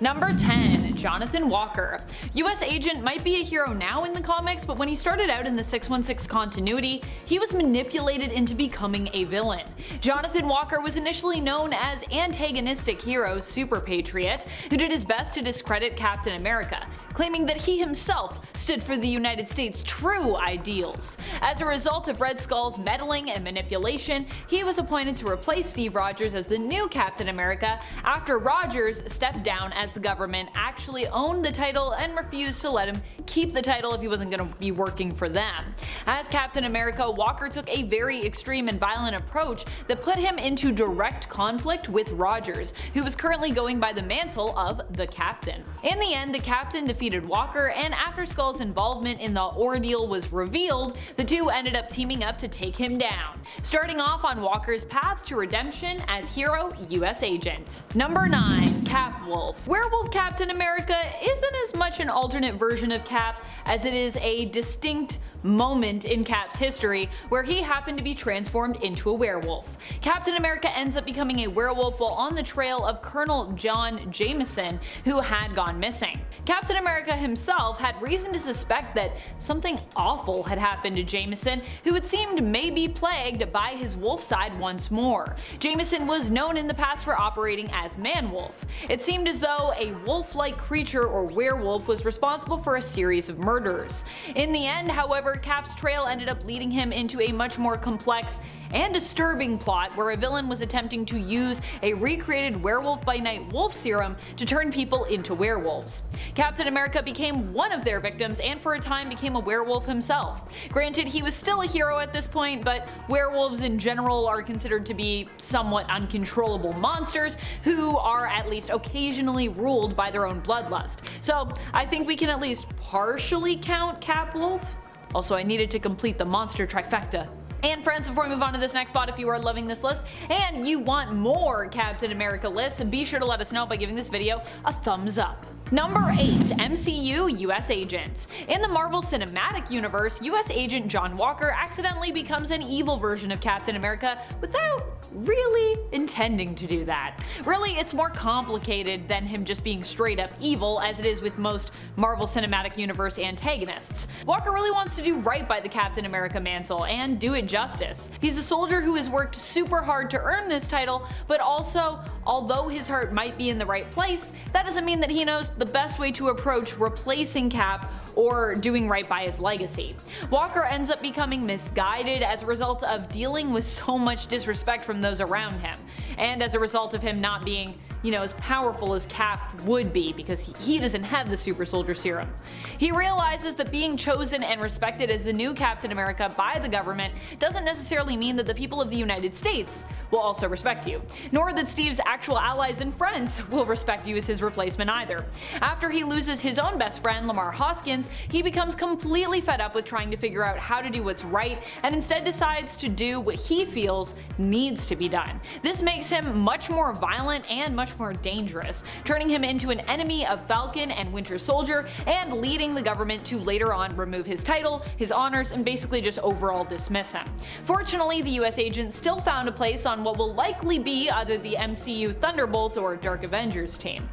Number 10. Jonathan Walker. US agent might be a hero now in the comics, but when he started out in the 616 continuity, he was manipulated into becoming a villain. Jonathan Walker was initially known as antagonistic hero Super Patriot, who did his best to discredit Captain America, claiming that he himself stood for the United States' true ideals. As a result of Red Skull's meddling and manipulation, he was appointed to replace Steve Rogers as the new Captain America after Rogers stepped down as the government actually owned the title and refused to let him keep the title if he wasn't going to be working for them. As Captain America, Walker took a very extreme and violent approach that put him into direct conflict with Rogers, who was currently going by the mantle of the Captain. In the end, the Captain defeated Walker, and after Skull's involvement in the ordeal was revealed, the two ended up teaming up to take him down, starting off on Walker's path to redemption as hero US agent. Number 9. Cap Wolf. Werewolf Captain America isn't as much an alternate version of Cap as it is a distinct moment in Cap's history where he happened to be transformed into a werewolf. Captain America ends up becoming a werewolf while on the trail of Colonel John Jameson, who had gone missing. Captain America himself had reason to suspect that something awful had happened to Jameson, who it seemed may be plagued by his wolf side once more. Jameson was known in the past for operating as Man-Wolf. It seemed as though a wolf-like creature or werewolf was responsible for a series of murders. In the end, however, Cap's trail ended up leading him into a much more complex and disturbing plot where a villain was attempting to use a recreated Werewolf by Night wolf serum to turn people into werewolves. Captain America became one of their victims and for a time became a werewolf himself. Granted, he was still a hero at this point, but werewolves in general are considered to be somewhat uncontrollable monsters who are at least occasionally ruled by their own bloodlust. So I think we can at least partially count Cap Wolf. Also, I needed to complete the monster trifecta. And friends, before we move on to this next spot, if you are loving this list and you want more Captain America lists, be sure to let us know by giving this video a thumbs up. Number 8. MCU US Agents. In the Marvel Cinematic Universe, US Agent John Walker accidentally becomes an evil version of Captain America without really intending to do that. Really, it's more complicated than him just being straight up evil, as it is with most Marvel Cinematic Universe antagonists. Walker really wants to do right by the Captain America mantle and do it justice. He's a soldier who has worked super hard to earn this title, but also, although his heart might be in the right place, that doesn't mean that he knows the best way to approach replacing Cap or doing right by his legacy. Walker ends up becoming misguided as a result of dealing with so much disrespect from those around him, and as a result of him not being, as powerful as Cap would be because he doesn't have the super soldier serum. He realizes that being chosen and respected as the new Captain America by the government doesn't necessarily mean that the people of the United States will also respect you, nor that Steve's actual allies and friends will respect you as his replacement either. After he loses his own best friend, Lamar Hoskins, he becomes completely fed up with trying to figure out how to do what's right and instead decides to do what he feels needs to be done. This makes him much more violent and much more dangerous, turning him into an enemy of Falcon and Winter Soldier and leading the government to later on remove his title, his honors, and basically just overall dismiss him. Fortunately, the US agent still found a place on what will likely be either the MCU Thunderbolts or Dark Avengers team.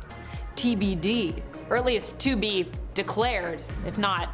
TBD, or at least to be declared, if not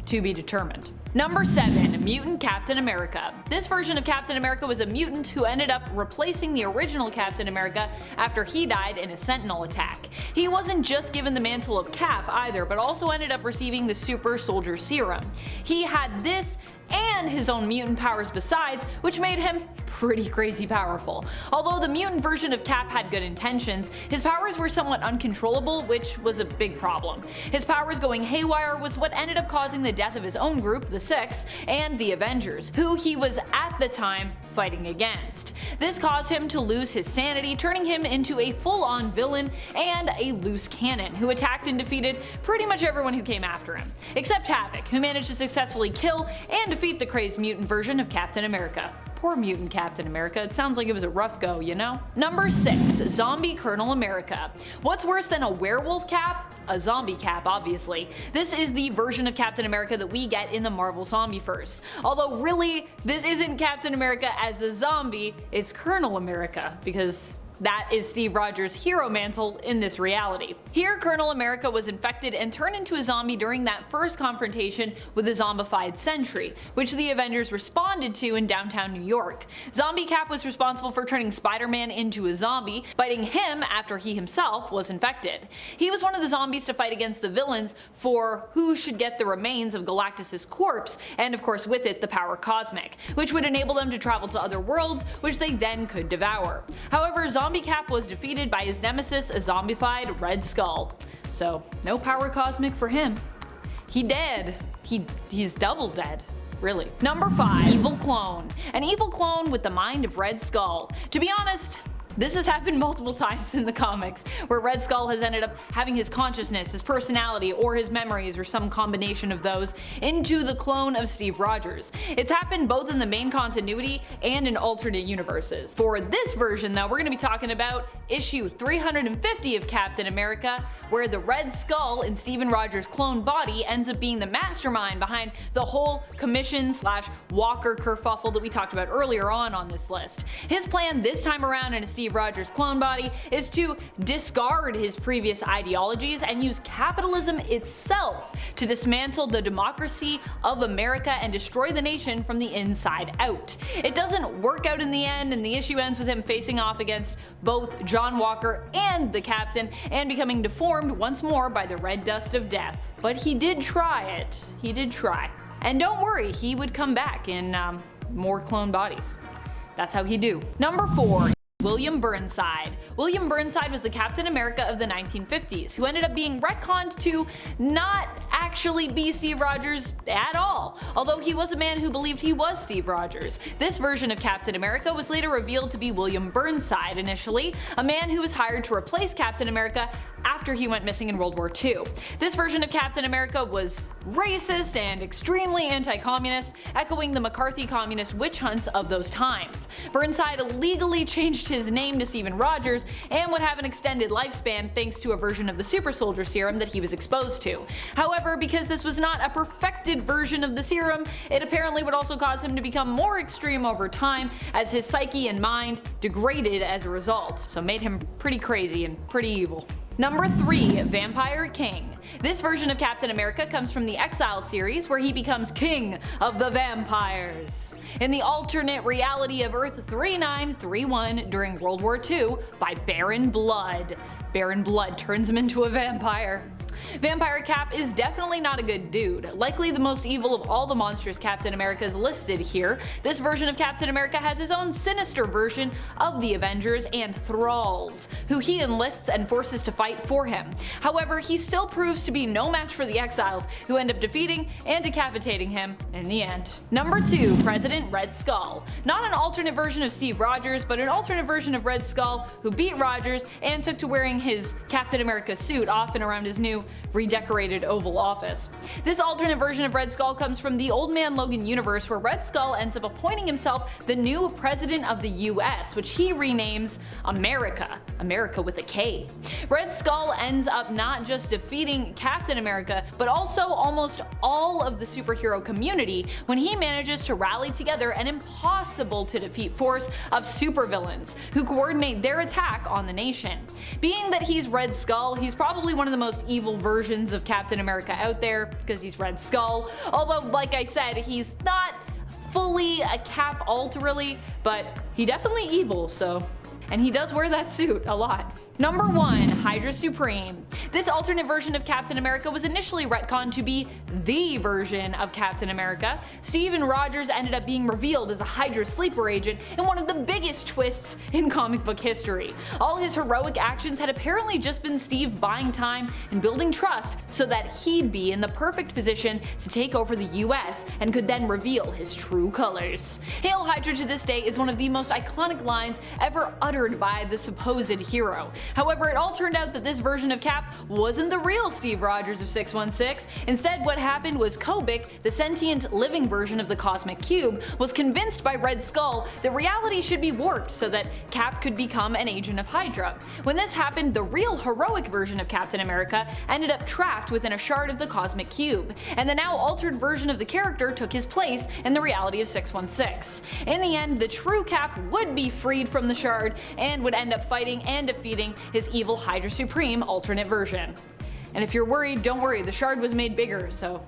to be determined. Number 7. Mutant Captain America. This version of Captain America was a mutant who ended up replacing the original Captain America after he died in a Sentinel attack. He wasn't just given the mantle of Cap either, but also ended up receiving the super soldier serum. He had this and his own mutant powers besides, which made him pretty crazy powerful. Although the mutant version of Cap had good intentions, his powers were somewhat uncontrollable, which was a big problem. His powers going haywire was what ended up causing the death of his own group, the Six, and the Avengers, who he was at the time fighting against. This caused him to lose his sanity, turning him into a full-on villain and a loose cannon who attacked and defeated pretty much everyone who came after him, except Havoc, who managed to successfully kill and defeat the crazed mutant version of Captain America. Poor mutant Captain America, it sounds like it was a rough go, you know? Number 6. Zombie Colonel America. What's worse than a werewolf Cap? A zombie Cap, obviously. This is the version of Captain America that we get in the Marvel Zombieverse. Although really, this isn't Captain America as a zombie, it's Colonel America, because That is Steve Rogers' hero mantle in this reality. Here, Colonel America was infected and turned into a zombie during that first confrontation with a zombified Sentry, which the Avengers responded to in downtown New York. Zombie Cap was responsible for turning Spider-Man into a zombie, fighting him after he himself was infected. He was one of the zombies to fight against the villains for who should get the remains of Galactus' corpse, and of course with it the power cosmic, which would enable them to travel to other worlds, which they then could devour. However, Zombie Cap was defeated by his nemesis, a zombified Red Skull. So, no power cosmic for him. He dead. He's double dead. Really. Number 5. Evil Clone. An evil clone with the mind of Red Skull. To be honest, this has happened multiple times in the comics, where Red Skull has ended up having his consciousness, his personality, or his memories, or some combination of those, into the clone of Steve Rogers. It's happened both in the main continuity and in alternate universes. For this version though, we're going to be talking about issue 350 of Captain America, where the Red Skull in Steven Rogers' clone body ends up being the mastermind behind the whole commission/Walker kerfuffle that we talked about earlier on this list. His plan this time around in a Steve Rogers' clone body is to discard his previous ideologies and use capitalism itself to dismantle the democracy of America and destroy the nation from the inside out. It doesn't work out in the end, and the issue ends with him facing off against both John Walker and the Captain and becoming deformed once more by the red dust of death. But he did try it. He did try. And don't worry, he would come back in more clone bodies. That's how he do. Number 4. William Burnside. William Burnside was the Captain America of the 1950s, who ended up being retconned to not actually be Steve Rogers at all, although he was a man who believed he was Steve Rogers. This version of Captain America was later revealed to be William Burnside initially, a man who was hired to replace Captain America after he went missing in World War II. This version of Captain America was racist and extremely anti-communist, echoing the McCarthy communist witch hunts of those times. Burnside illegally changed his name to Steven Rogers and would have an extended lifespan thanks to a version of the super soldier serum that he was exposed to. However, because this was not a perfected version of the serum, it apparently would also cause him to become more extreme over time as his psyche and mind degraded as a result, so made him pretty crazy and pretty evil. Number 3. Vampire King. This version of Captain America comes from the Exile series, where he becomes King of the Vampires. In the alternate reality of Earth 3931 during World War II by Baron Blood. Baron Blood turns him into a vampire. Vampire Cap is definitely not a good dude, likely the most evil of all the monstrous Captain Americas listed here. This version of Captain America has his own sinister version of the Avengers and Thralls, who he enlists and forces to fight for him. However, he still proves to be no match for the Exiles, who end up defeating and decapitating him in the end. Number 2. President Red Skull. Not an alternate version of Steve Rogers, but an alternate version of Red Skull who beat Rogers and took to wearing his Captain America suit off and around his new redecorated Oval Office. This alternate version of Red Skull comes from the Old Man Logan universe, where Red Skull ends up appointing himself the new president of the US, which he renames America. America with a K. Red Skull ends up not just defeating Captain America, but also almost all of the superhero community when he manages to rally together an impossible to defeat force of supervillains who coordinate their attack on the nation. Being that he's Red Skull, he's probably one of the most evil versions of Captain America out there because he's Red Skull, although like I said, he's not fully a Cap ultimately, but he definitely evil, so. And he does wear that suit a lot. Number 1. HYDRA Supreme. This alternate version of Captain America was initially retconned to be the version of Captain America. Steven Rogers ended up being revealed as a HYDRA sleeper agent in one of the biggest twists in comic book history. All his heroic actions had apparently just been Steve buying time and building trust so that he'd be in the perfect position to take over the US and could then reveal his true colors. Hail Hydra to this day is one of the most iconic lines ever uttered by the supposed hero. However, it all turned out that this version of Cap wasn't the real Steve Rogers of 616. Instead, what happened was Kobik, the sentient living version of the Cosmic Cube, was convinced by Red Skull that reality should be warped so that Cap could become an agent of Hydra. When this happened, the real heroic version of Captain America ended up trapped within a shard of the Cosmic Cube, and the now altered version of the character took his place in the reality of 616. In the end, the true Cap would be freed from the shard and would end up fighting and defeating his evil Hydra Supreme alternate version. And if you're worried, don't worry, the shard was made bigger, so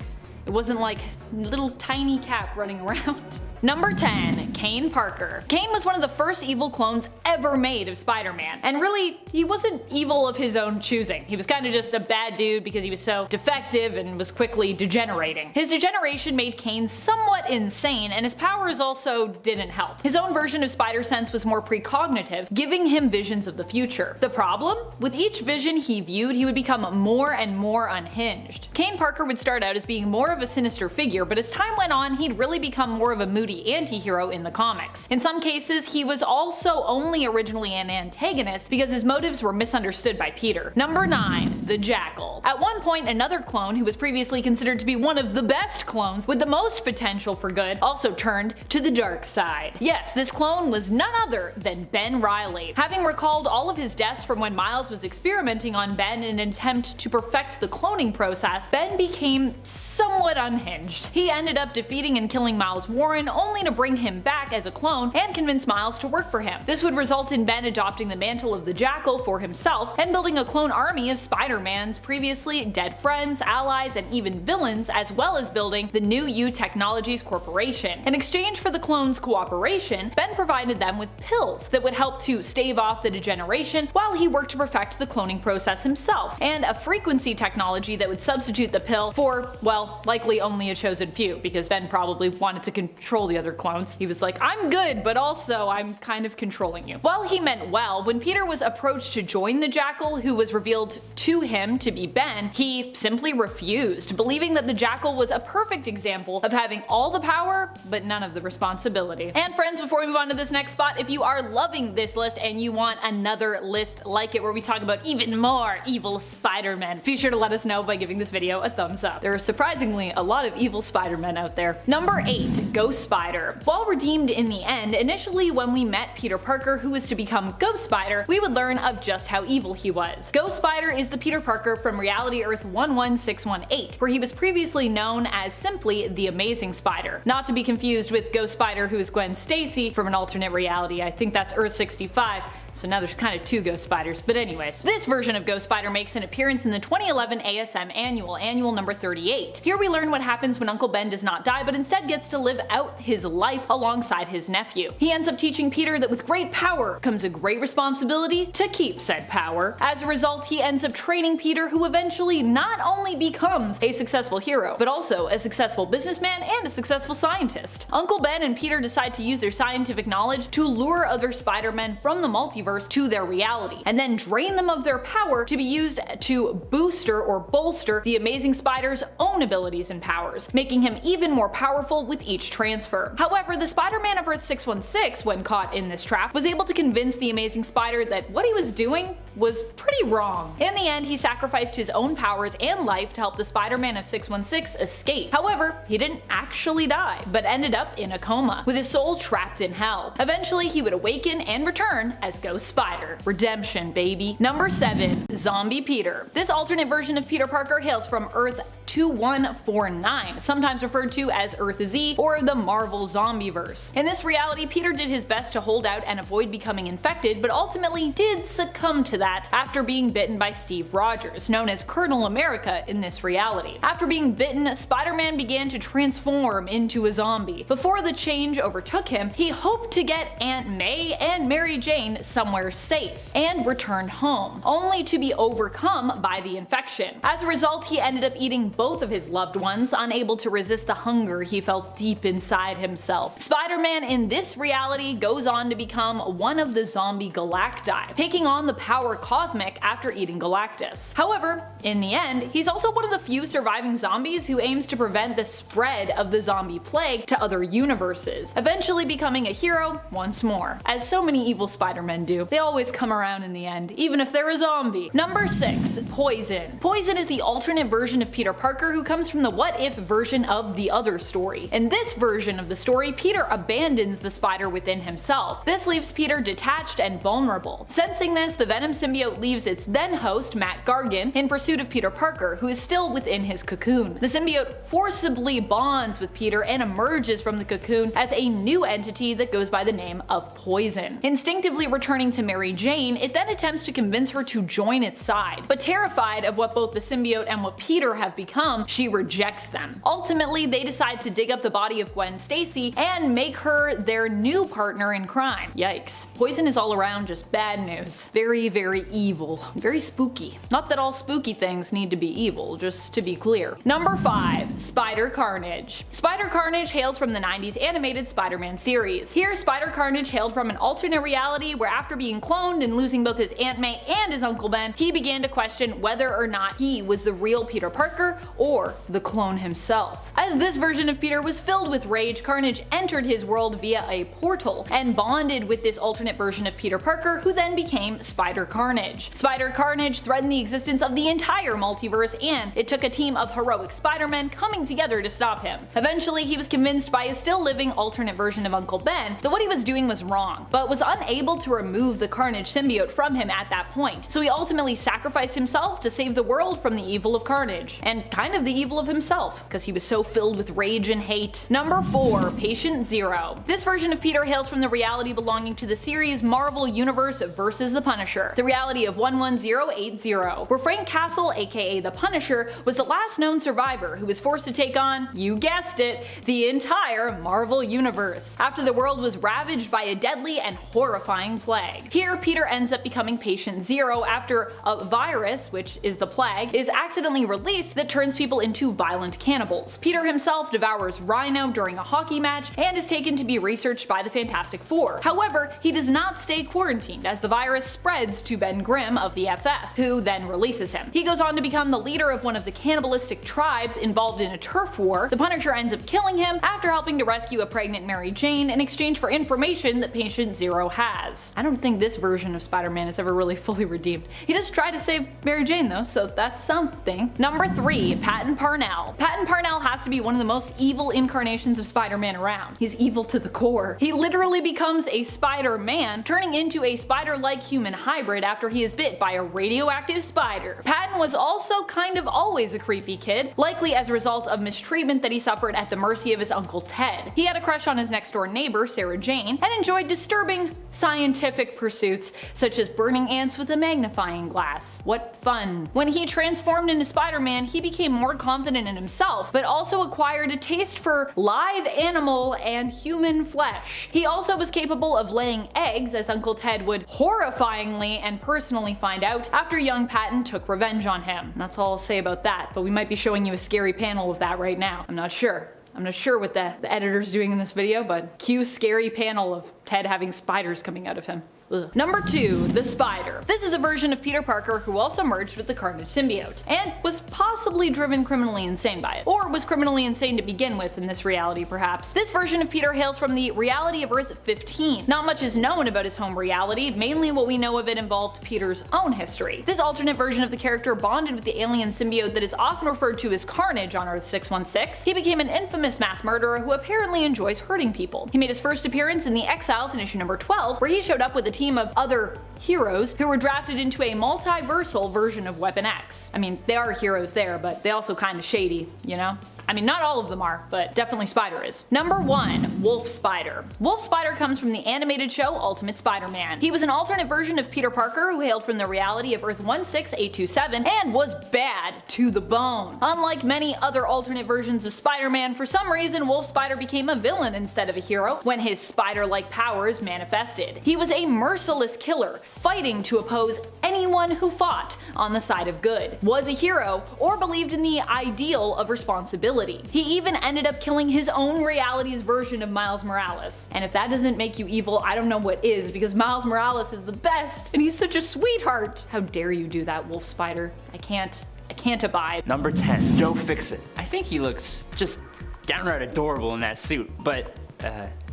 it wasn't like little tiny Cap running around. Number 10. Kane Parker. Kane was one of the first evil clones ever made of Spider-Man, and really, he wasn't evil of his own choosing. He was kind of just a bad dude because he was so defective and was quickly degenerating. His degeneration made Kane somewhat insane, and his powers also didn't help. His own version of Spider-Sense was more precognitive, giving him visions of the future. The problem? With each vision he viewed, he would become more and more unhinged. Kane Parker would start out as being more of a sinister figure, but as time went on, he'd really become more of a moody anti-hero in the comics. In some cases, he was also only originally an antagonist because his motives were misunderstood by Peter. Number 9. The Jackal. At one point, another clone who was previously considered to be one of the best clones with the most potential for good also turned to the dark side. Yes, this clone was none other than Ben Reilly. Having recalled all of his deaths from when Miles was experimenting on Ben in an attempt to perfect the cloning process, Ben became somewhat unhinged. He ended up defeating and killing Miles Warren only to bring him back as a clone and convince Miles to work for him. This would result in Ben adopting the mantle of the Jackal for himself and building a clone army of Spider-Man's previously dead friends, allies, and even villains, as well as building the New U Technologies Corporation. In exchange for the clones' cooperation, Ben provided them with pills that would help to stave off the degeneration while he worked to perfect the cloning process himself, and a frequency technology that would substitute the pill for, well, likely only a chosen few, because Ben probably wanted to control the other clones. He was like, I'm good, but also I'm kind of controlling you. Well, he meant well. When Peter was approached to join the Jackal, who was revealed to him to be Ben, he simply refused, believing that the Jackal was a perfect example of having all the power, but none of the responsibility. And friends, before we move on to this next spot, if you are loving this list and you want another list like it where we talk about even more evil Spider-Men, be sure to let us know by giving this video a thumbs up. There are surprisingly a lot of evil Spider-Men out there. Number 8. Ghost Spider. While redeemed in the end, initially when we met Peter Parker, who was to become Ghost Spider, we would learn of just how evil he was. Ghost Spider is the Peter Parker from Reality Earth 11618, where he was previously known as simply the Amazing Spider. Not to be confused with Ghost Spider, who is Gwen Stacy from an alternate reality. I think that's Earth 65. So now there's kind of two Ghost Spiders, but anyways. This version of Ghost Spider makes an appearance in the 2011 ASM Annual number 38. Here we learn what happens when Uncle Ben does not die, but instead gets to live out his life alongside his nephew. He ends up teaching Peter that with great power comes a great responsibility to keep said power. As a result, he ends up training Peter, who eventually not only becomes a successful hero, but also a successful businessman and a successful scientist. Uncle Ben and Peter decide to use their scientific knowledge to lure other Spider-Men from the multiverse to their reality, and then drain them of their power to be used to booster or bolster the Amazing Spider's own abilities and powers, making him even more powerful with each transfer. However, the Spider-Man of Earth 616, when caught in this trap, was able to convince the Amazing Spider that what he was doing was pretty wrong. In the end, he sacrificed his own powers and life to help the Spider-Man of 616 escape. However, he didn't actually die, but ended up in a coma, with his soul trapped in hell. Eventually, he would awaken and return as Ghost Spider. Redemption, baby. Number 7. Zombie Peter. This alternate version of Peter Parker hails from Earth 2149, sometimes referred to as Earth Z or the Marvel Zombieverse. In this reality, Peter did his best to hold out and avoid becoming infected, but ultimately did succumb to that after being bitten by Steve Rogers, known as Colonel America in this reality. After being bitten, Spider-Man began to transform into a zombie. Before the change overtook him, he hoped to get Aunt May and Mary Jane somewhere safe and returned home, only to be overcome by the infection. As a result, he ended up eating both of his loved ones, unable to resist the hunger he felt deep inside himself. Spider-Man in this reality goes on to become one of the zombie Galacti, taking on the power cosmic after eating Galactus. However, in the end, he's also one of the few surviving zombies who aims to prevent the spread of the zombie plague to other universes, eventually becoming a hero once more. As so many evil Spider-Men do, they always come around in the end, even if they're a zombie. Number 6. Poison. Poison is the alternate version of Peter Parker who comes from the What If version of the other story. In this version of the story, Peter abandons the spider within himself. This leaves Peter detached and vulnerable. Sensing this, the Venom symbiote leaves its then host, Matt Gargan, in pursuit of Peter Parker, who is still within his cocoon. The symbiote forcibly bonds with Peter and emerges from the cocoon as a new entity that goes by the name of Poison. Instinctively returning to Mary Jane, it then attempts to convince her to join its side, but terrified of what both the symbiote and what Peter have become, she rejects them. Ultimately, they decide to dig up the body of Gwen Stacy and make her their new partner in crime. Yikes. Poison is all around just bad news. Very, very evil. Very spooky. Not that all spooky things need to be evil, just to be clear. Number 5. Spider Carnage. Spider Carnage hails from the 90s animated Spider-Man series. Here, Spider Carnage hailed from an alternate reality where after being cloned and losing both his Aunt May and his Uncle Ben, he began to question whether or not he was the real Peter Parker or the clone himself. As this version of Peter was filled with rage, Carnage entered his world via a portal and bonded with this alternate version of Peter Parker, who then became Spider Carnage. Spider Carnage threatened the existence of the entire multiverse, and it took a team of heroic Spider-Men coming together to stop him. Eventually, he was convinced by his still living alternate version of Uncle Ben that what he was doing was wrong, but was unable to remove the Carnage symbiote from him at that point, so he ultimately sacrificed himself to save the world from the evil of Carnage, and kind of the evil of himself, because he was so filled with rage and hate. Number 4. Patient Zero. This version of Peter hails from the reality belonging to the series Marvel Universe vs. the Punisher, the reality of 11080, where Frank Castle, aka the Punisher, was the last known survivor who was forced to take on, you guessed it, the entire Marvel Universe, after the world was ravaged by a deadly and horrifying plague. Here, Peter ends up becoming Patient Zero after a virus, which is the plague, is accidentally released that turns people into violent cannibals. Peter himself devours Rhino during a hockey match and is taken to be researched by the Fantastic Four. However, he does not stay quarantined as the virus spreads to Ben Grimm of the FF, who then releases him. He goes on to become the leader of one of the cannibalistic tribes involved in a turf war. The Punisher ends up killing him after helping to rescue a pregnant Mary Jane in exchange for information that Patient Zero has. I don't think this version of Spider-Man is ever really fully redeemed. He does try to save Mary Jane though, so that's something. Number 3. Patton Parnell. Patton Parnell has to be one of the most evil incarnations of Spider-Man around. He's evil to the core. He literally becomes a Spider-Man, turning into a spider-like human hybrid after he is bit by a radioactive spider. Patton was also kind of always a creepy kid, likely as a result of mistreatment that he suffered at the mercy of his Uncle Ted. He had a crush on his next door neighbor, Sarah Jane, and enjoyed disturbing scientific pursuits such as burning ants with a magnifying glass. What fun. When he transformed into Spider-Man, he became more confident in himself, but also acquired a taste for live animal and human flesh. He also was capable of laying eggs, as Uncle Ted would horrifyingly and personally find out after young Patton took revenge on him. That's all I'll say about that, but we might be showing you a scary panel of that right now. I'm not sure. I'm not sure what the editor's doing in this video, but cue scary panel of Ted having spiders coming out of him. Ugh. Number 2. The Spider. This is a version of Peter Parker who also merged with the Carnage symbiote, and was possibly driven criminally insane by it. Or was criminally insane to begin with in this reality perhaps. This version of Peter hails from the reality of Earth 15. Not much is known about his home reality, mainly what we know of it involved Peter's own history. This alternate version of the character bonded with the alien symbiote that is often referred to as Carnage on Earth 616. He became an infamous mass murderer who apparently enjoys hurting people. He made his first appearance in the Exiles in issue number 12, where he showed up with a team of other heroes who were drafted into a multiversal version of Weapon X. I mean, they are heroes there, but they also kinda shady, you know? I mean, not all of them are, but definitely Spider is. Number 1. Wolf Spider. Wolf Spider comes from the animated show Ultimate Spider-Man. He was an alternate version of Peter Parker who hailed from the reality of Earth 16827 and was bad to the bone. Unlike many other alternate versions of Spider-Man, for some reason Wolf Spider became a villain instead of a hero when his spider-like powers manifested. He was a merciless killer, fighting to oppose anyone who fought on the side of good, was a hero, or believed in the ideal of responsibility. He even ended up killing his own reality's version of Miles Morales. And if that doesn't make you evil, I don't know what is, because Miles Morales is the best, and he's such a sweetheart. How dare you do that, Wolf Spider? I can't abide. Number 10. Joe Fixit. I think he looks just downright adorable in that suit, but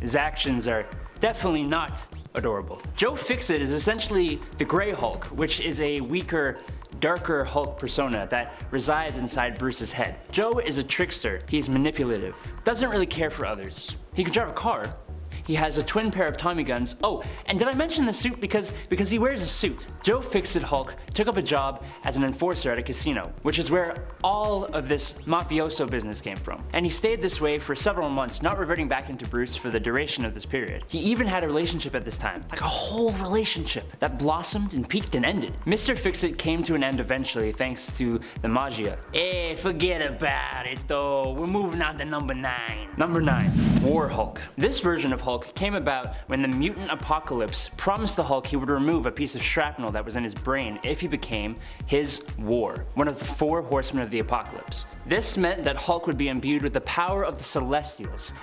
his actions are definitely not adorable. Joe Fixit is essentially the Grey Hulk, which is a weaker, darker Hulk persona that resides inside Bruce's head. Joe is a trickster. He's manipulative, doesn't really care for others. He can drive a car. he has a twin pair of Tommy guns. Oh, and did I mention the suit? Because he wears a suit. Joe Fixit Hulk took up a job as an enforcer at a casino, which is where all of this mafioso business came from. And he stayed this way for several months, not reverting back into Bruce for the duration of this period. He even had a relationship at this time, like a whole relationship that blossomed and peaked and ended. Mr. Fixit came to an end eventually thanks to the magia. Hey, forget about it though. We're moving on to number 9. Number 9, War Hulk. This version of Hulk came about when the mutant apocalypse promised the Hulk he would remove a piece of shrapnel that was in his brain if he became his War, one of the 4 horsemen of the apocalypse. This meant that Hulk would be imbued with the power of the Celestials.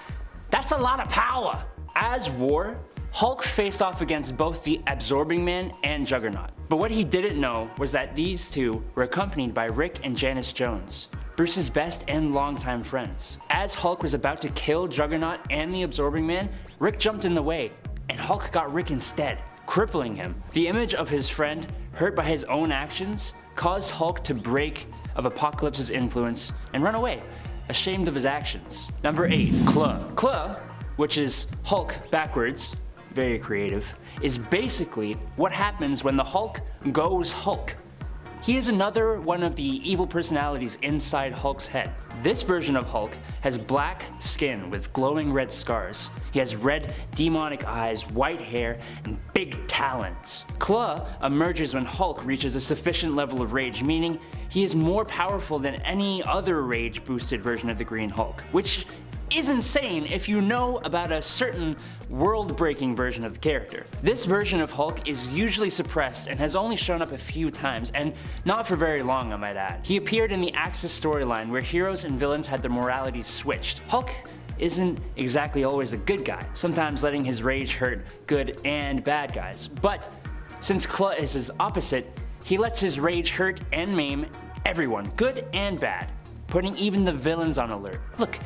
That's a lot of power! As War, Hulk faced off against both the Absorbing Man and Juggernaut. But what he didn't know was that these two were accompanied by Rick and Janice Jones, Bruce's best and longtime friends. As Hulk was about to kill Juggernaut and the Absorbing Man, Rick jumped in the way, and Hulk got Rick instead, crippling him. The image of his friend, hurt by his own actions, caused Hulk to break of Apocalypse's influence and run away, ashamed of his actions. Number 8, Claw. Claw, which is Hulk backwards, very creative, is basically what happens when the Hulk goes Hulk. He is another one of the evil personalities inside Hulk's head. This version of Hulk has black skin with glowing red scars. He has red demonic eyes, white hair, and big talons. Claw emerges when Hulk reaches a sufficient level of rage, meaning he is more powerful than any other rage-boosted version of the Green Hulk, which is insane if you know about a certain world-breaking version of the character. This version of Hulk is usually suppressed and has only shown up a few times, and not for very long, I might add. He appeared in the Axis storyline where heroes and villains had their moralities switched. Hulk isn't exactly always a good guy, sometimes letting his rage hurt good and bad guys. But since Claw is his opposite, he lets his rage hurt and maim everyone, good and bad, putting even the villains on alert. Look,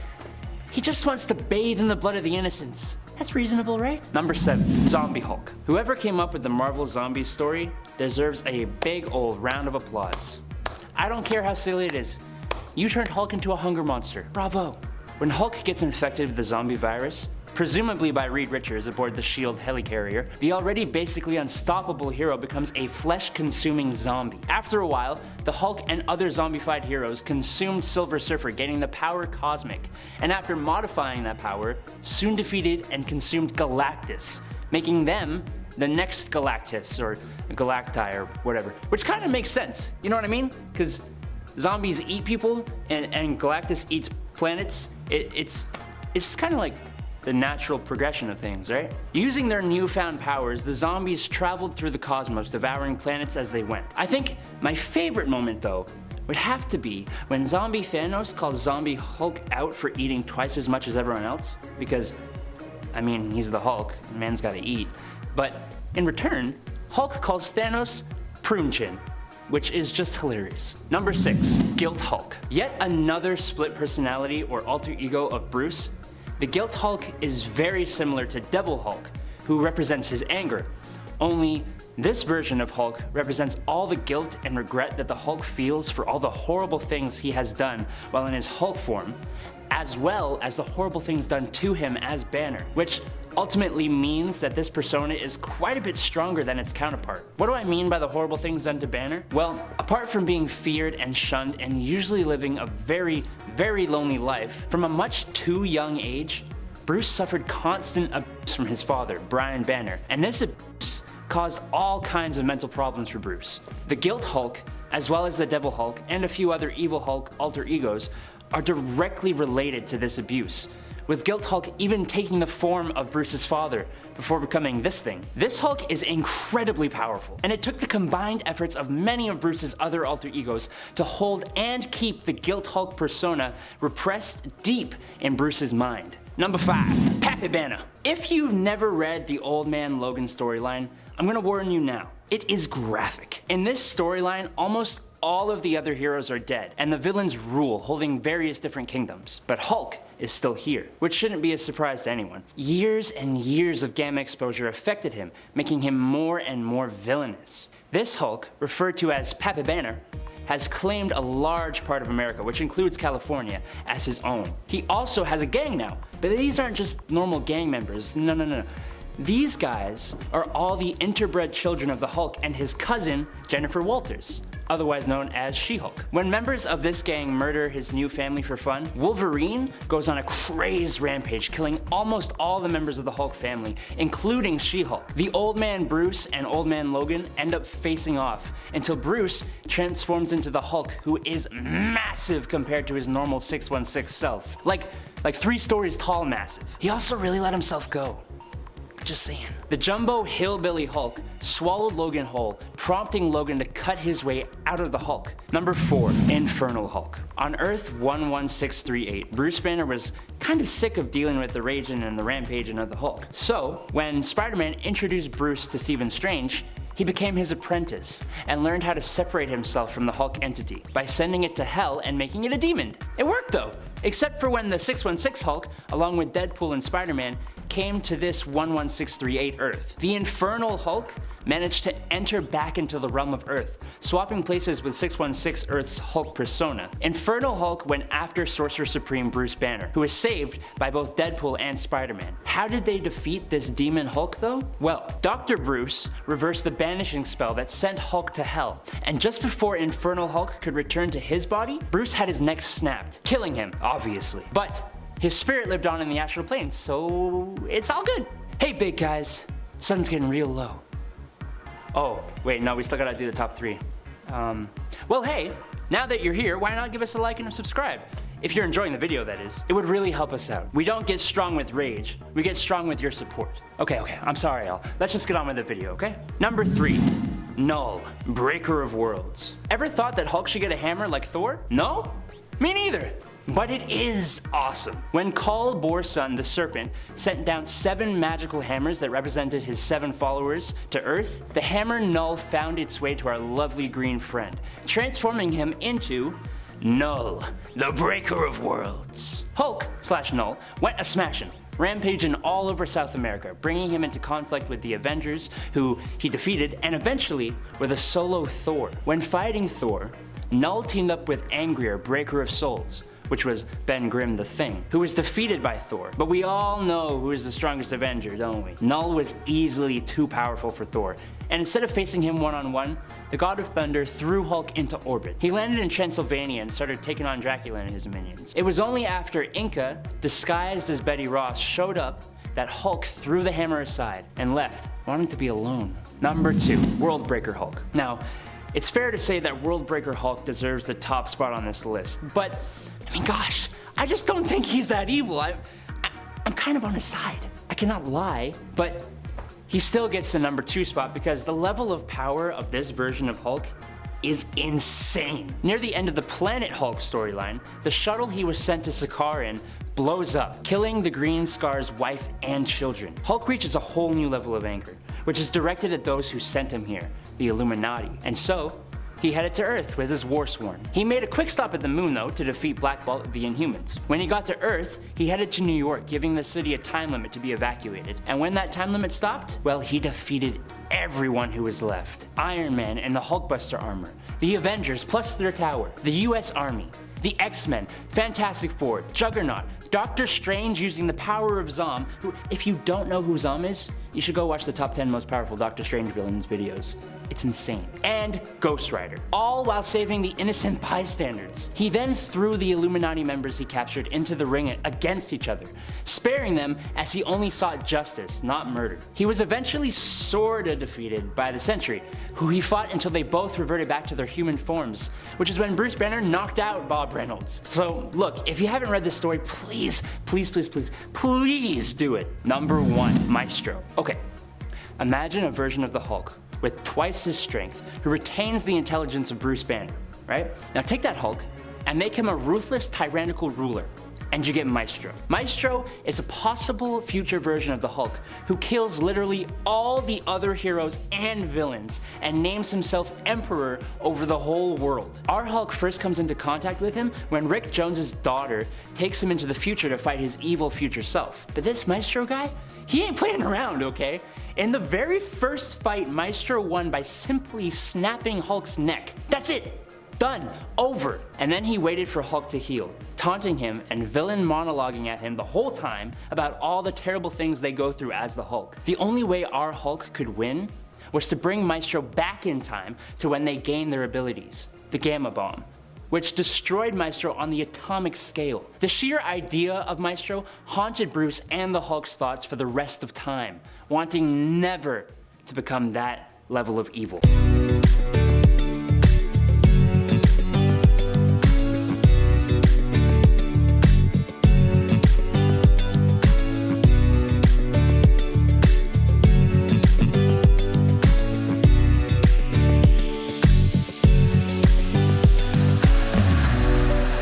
he just wants to bathe in the blood of the innocents. That's reasonable, right? Number 7, Zombie Hulk. Whoever came up with the Marvel Zombies story deserves a big old round of applause. I don't care how silly it is. You turned Hulk into a hunger monster. Bravo. When Hulk gets infected with the zombie virus, presumably by Reed Richards aboard the S.H.I.E.L.D. helicarrier, the already basically unstoppable hero becomes a flesh-consuming zombie. After a while, the Hulk and other zombified heroes consumed Silver Surfer, gaining the power Cosmic, and after modifying that power, soon defeated and consumed Galactus, making them the next Galactus, or Galacti, or whatever. Which kind of makes sense, you know what I mean? Because zombies eat people, and Galactus eats planets. It's kind of like the natural progression of things, right? Using their newfound powers, the zombies traveled through the cosmos, devouring planets as they went. I think my favorite moment, though, would have to be when Zombie Thanos calls Zombie Hulk out for eating twice as much as everyone else, because, I mean, he's the Hulk, and man's gotta eat. But in return, Hulk calls Thanos Prune Chin, which is just hilarious. Number 6, Guilt Hulk. Yet another split personality or alter ego of Bruce. The Guilt Hulk is very similar to Devil Hulk, who represents his anger, only this version of Hulk represents all the guilt and regret that the Hulk feels for all the horrible things he has done while in his Hulk form, as well as the horrible things done to him as Banner, which ultimately means that this persona is quite a bit stronger than its counterpart. What do I mean by the horrible things done to Banner? Well, apart from being feared and shunned and usually living a very, very lonely life, from a much too young age, Bruce suffered constant abuse from his father, Brian Banner, and this abuse caused all kinds of mental problems for Bruce. The Guilt Hulk, as well as the Devil Hulk and a few other Evil Hulk alter egos, are directly related to this abuse, with Guilt Hulk even taking the form of Bruce's father before becoming this thing. This Hulk is incredibly powerful, and it took the combined efforts of many of Bruce's other alter egos to hold and keep the Guilt Hulk persona repressed deep in Bruce's mind. Number 5, Pappy Banner. If you've never read the Old Man Logan storyline, I'm gonna warn you now, it is graphic. In this storyline, almost all of the other heroes are dead, and the villains rule, holding various different kingdoms. But Hulk is still here, which shouldn't be a surprise to anyone. Years and years of gamma exposure affected him, making him more and more villainous. This Hulk, referred to as Pappy Banner, has claimed a large part of America, which includes California, as his own. He also has a gang now, but these aren't just normal gang members. No. These guys are all the interbred children of the Hulk and his cousin, Jennifer Walters, otherwise known as She-Hulk. When members of this gang murder his new family for fun, Wolverine goes on a crazed rampage, killing almost all the members of the Hulk family, including She-Hulk. The Old Man Bruce and Old Man Logan end up facing off until Bruce transforms into the Hulk, who is massive compared to his normal 616 self. Like 3 stories tall massive. He also really let himself go. Just saying. The Jumbo Hillbilly Hulk swallowed Logan whole, prompting Logan to cut his way out of the Hulk. Number 4, Infernal Hulk. On Earth 11638, Bruce Banner was kind of sick of dealing with the raging and the rampaging of the Hulk. So, when Spider-Man introduced Bruce to Stephen Strange, he became his apprentice and learned how to separate himself from the Hulk entity by sending it to hell and making it a demon. It worked though, except for when the 616 Hulk, along with Deadpool and Spider-Man, came to this 11638 Earth. The Infernal Hulk managed to enter back into the realm of Earth, swapping places with 616 Earth's Hulk persona. Infernal Hulk went after Sorcerer Supreme Bruce Banner, who was saved by both Deadpool and Spider-Man. How did they defeat this demon Hulk though? Well, Dr. Bruce reversed the banishing spell that sent Hulk to hell, and just before Infernal Hulk could return to his body, Bruce had his neck snapped, killing him, obviously. But his spirit lived on in the astral plane, so it's all good. Hey big guys, sun's getting real low. Oh, wait, no, we still gotta do the top 3. Well hey, now that you're here, why not give us a like and a subscribe? If you're enjoying the video, that is. It would really help us out. We don't get strong with rage, we get strong with your support. Okay, I'm sorry y'all. Let's just get on with the video, okay? Number 3, Null, Breaker of Worlds. Ever thought that Hulk should get a hammer like Thor? No? Me neither. But it is awesome. When Kal Borsun the Serpent sent down 7 magical hammers that represented his 7 followers to Earth, the hammer Null found its way to our lovely green friend, transforming him into Null, the Breaker of Worlds. Hulk/Null went a-smashing, rampaging all over South America, bringing him into conflict with the Avengers, who he defeated, and eventually with a solo Thor. When fighting Thor, Null teamed up with Angrier, Breaker of Souls, which was Ben Grimm the Thing, who was defeated by Thor. But we all know who is the strongest Avenger, don't we? Null was easily too powerful for Thor, and instead of facing him one-on-one, the God of Thunder threw Hulk into orbit. He landed in Transylvania and started taking on Dracula and his minions. It was only after Inca, disguised as Betty Ross, showed up that Hulk threw the hammer aside and left, wanting to be alone. Number 2, Worldbreaker Hulk. Now, it's fair to say that Worldbreaker Hulk deserves the top spot on this list, but I mean, gosh, I just don't think he's that evil. I'm kind of on his side. I cannot lie, but he still gets the number 2 spot because the level of power of this version of Hulk is insane. Near the end of the Planet Hulk storyline, the shuttle he was sent to Sakaar in blows up, killing the Green Scar's wife and children. Hulk reaches a whole new level of anger, which is directed at those who sent him here, the Illuminati. And so, he headed to Earth with his Warsworn. He made a quick stop at the moon though to defeat Black Bolt of the Inhumans. When he got to Earth, he headed to New York, giving the city a time limit to be evacuated. And when that time limit stopped, well, he defeated everyone who was left. Iron Man and the Hulkbuster armor, the Avengers plus their tower, the US Army, the X-Men, Fantastic Four, Juggernaut, Doctor Strange using the power of Zom, who, if you don't know who Zom is, you should go watch the top 10 most powerful Doctor Strange villains videos. It's insane. And Ghost Rider, all while saving the innocent bystanders. He then threw the Illuminati members he captured into the ring against each other, sparing them as he only sought justice, not murder. He was eventually sorta defeated by the Sentry, who he fought until they both reverted back to their human forms, which is when Bruce Banner knocked out Bob Reynolds. So look, if you haven't read this story, please do it. Number 1, Maestro. Okay, imagine a version of the Hulk with twice his strength, who retains the intelligence of Bruce Banner, right? Now take that Hulk and make him a ruthless, tyrannical ruler, and you get Maestro. Maestro is a possible future version of the Hulk who kills literally all the other heroes and villains and names himself Emperor over the whole world. Our Hulk first comes into contact with him when Rick Jones's daughter takes him into the future to fight his evil future self. But this Maestro guy, he ain't playing around, okay? In the very first fight, Maestro won by simply snapping Hulk's neck. That's it. Done. Over. And then he waited for Hulk to heal, taunting him and villain monologuing at him the whole time about all the terrible things they go through as the Hulk. The only way our Hulk could win was to bring Maestro back in time to when they gained their abilities, the Gamma Bomb, which destroyed Maestro on the atomic scale. The sheer idea of Maestro haunted Bruce and the Hulk's thoughts for the rest of time, wanting never to become that level of evil.